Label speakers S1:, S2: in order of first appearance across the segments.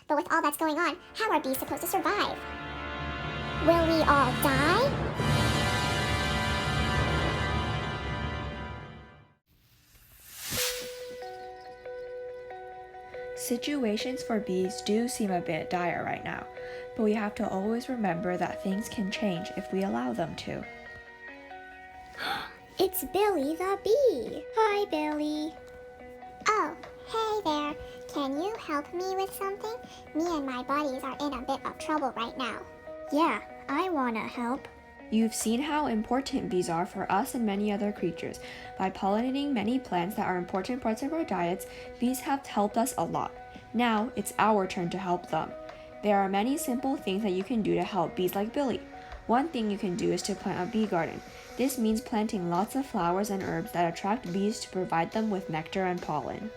S1: But with all that's going on, how are bees supposed to survive? Will we all die?
S2: Situations for bees do seem a bit dire right now, but we have to always remember that things can change if we allow them to.
S1: It's Billy the bee. Hi, Billy. Oh, hey there. Can you help me with something? Me and my buddies are in a bit of trouble right now. Yeah, I wanna help.
S2: You've seen how important bees are for us and many other creatures. By pollinating many plants that are important parts of our diets, bees have helped us a lot. Now, it's our turn to help them. There are many simple things that you can do to help bees like Billy. One thing you can do is to plant a bee garden. This means planting lots of flowers and herbs that attract bees to provide them with nectar and pollen.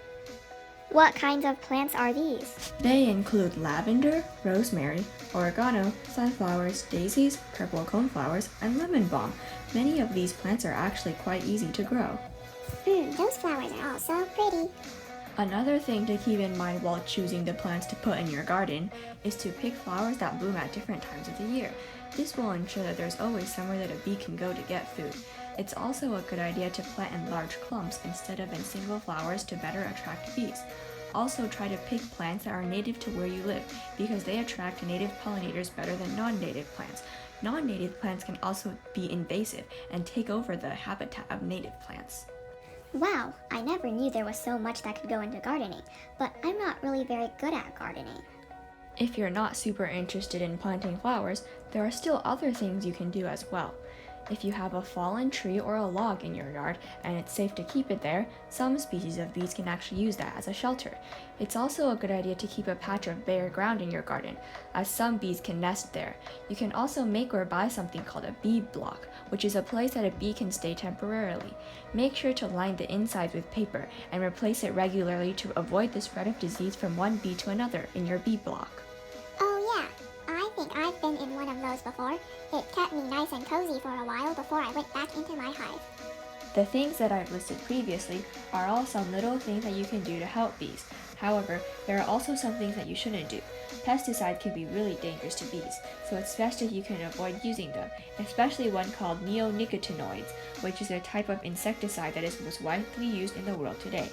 S1: What kinds of plants are these?
S2: They include lavender, rosemary, oregano, sunflowers, daisies, purple coneflowers, and lemon balm. Many of these plants are actually quite easy to grow.
S1: Those flowers are all so pretty.
S2: Another thing to keep in mind while choosing the plants to put in your garden is to pick flowers that bloom at different times of the year. This will ensure that there's always somewhere that a bee can go to get food. It's also a good idea to plant in large clumps instead of in single flowers to better attract bees. Also try to pick plants that are native to where you live because they attract native pollinators better than non-native plants. Non-native plants can also be invasive and take over the habitat of native plants.
S1: Wow, I never knew there was so much that could go into gardening, but I'm not really very good at gardening.
S2: If you're not super interested in planting flowers, there are still other things you can do as well. If you have a fallen tree or a log in your yard and it's safe to keep it there, some species of bees can actually use that as a shelter. It's also a good idea to keep a patch of bare ground in your garden, as some bees can nest there. You can also make or buy something called a bee block, which is a place that a bee can stay temporarily. Make sure to line the insides with paper and replace it regularly to avoid the spread of disease from one bee to another in your bee block.
S1: Oh yeah, I think I've been in one of those before. It kept me nice and cozy for a while before I went back into my hive.
S2: The things that I've listed previously are all some little things that you can do to help bees. However, there are also some things that you shouldn't do. Pesticides can be really dangerous to bees, so it's best if you can avoid using them, especially one called neonicotinoids, which is a type of insecticide that is most widely used in the world today.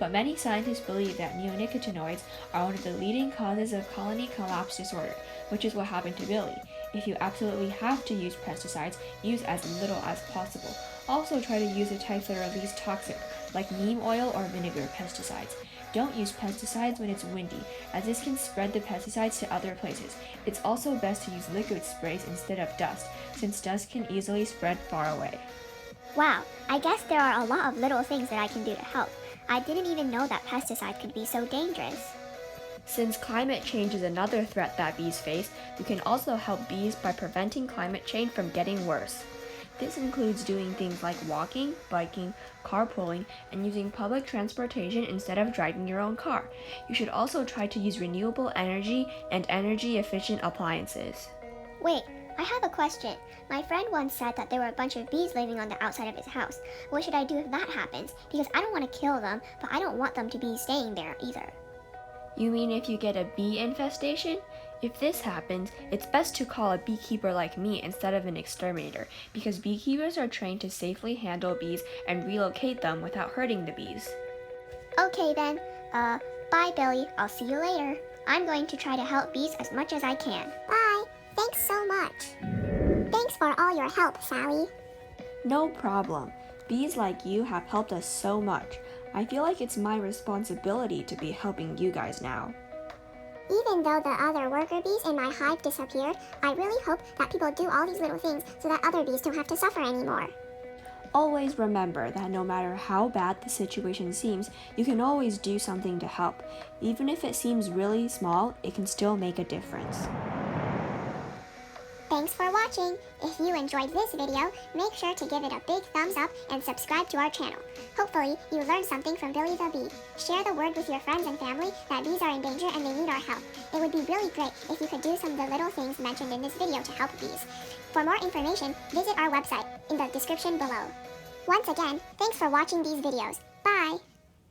S2: But many scientists believe that neonicotinoids are one of the leading causes of colony collapse disorder, which is what happened to Billy. If you absolutely have to use pesticides, use as little as possible. Also try to use the types that are least toxic, like neem oil or vinegar pesticides. Don't use pesticides when it's windy, as this can spread the pesticides to other places. It's also best to use liquid sprays instead of dust, since dust can easily spread far away.
S1: Wow, I guess there are a lot of little things that I can do to help. I didn't even know that pesticides could be so dangerous.
S2: Since climate change is another threat that bees face, you can also help bees by preventing climate change from getting worse. This includes doing things like walking, biking, carpooling, and using public transportation instead of driving your own car. You should also try to use renewable energy and energy-efficient appliances.
S1: Wait, I have a question. My friend once said that there were a bunch of bees living on the outside of his house. What should I do if that happens? Because I don't want to kill them, but I don't want them to be staying there either.
S2: You mean if you get a bee infestation? If this happens, it's best to call a beekeeper like me instead of an exterminator, because beekeepers are trained to safely handle bees and relocate them without hurting the bees.
S1: Okay then. Bye Billy. I'll see you later. I'm going to try to help bees as much as I can. Bye. Thanks so much. Thanks for all your help, Sally.
S2: No problem. Bees like you have helped us so much. I feel like it's my responsibility to be helping you guys now.
S1: Even though the other worker bees in my hive disappeared, I really hope that people do all these little things so that other bees don't have to suffer anymore.
S2: Always remember that no matter how bad the situation seems, you can always do something to help. Even if it seems really small, it can still make a difference.
S1: Thanks for watching. If you enjoyed this video, make sure to give it a big thumbs up and subscribe to our channel. Hopefully, you learned something from Billy the Bee. Share the word with your friends and family that bees are in danger and they need our help. It would be really great if you could do some of the little things mentioned in this video to help bees. For more information, visit our website in the description below. Once again, thanks for watching these videos. Bye!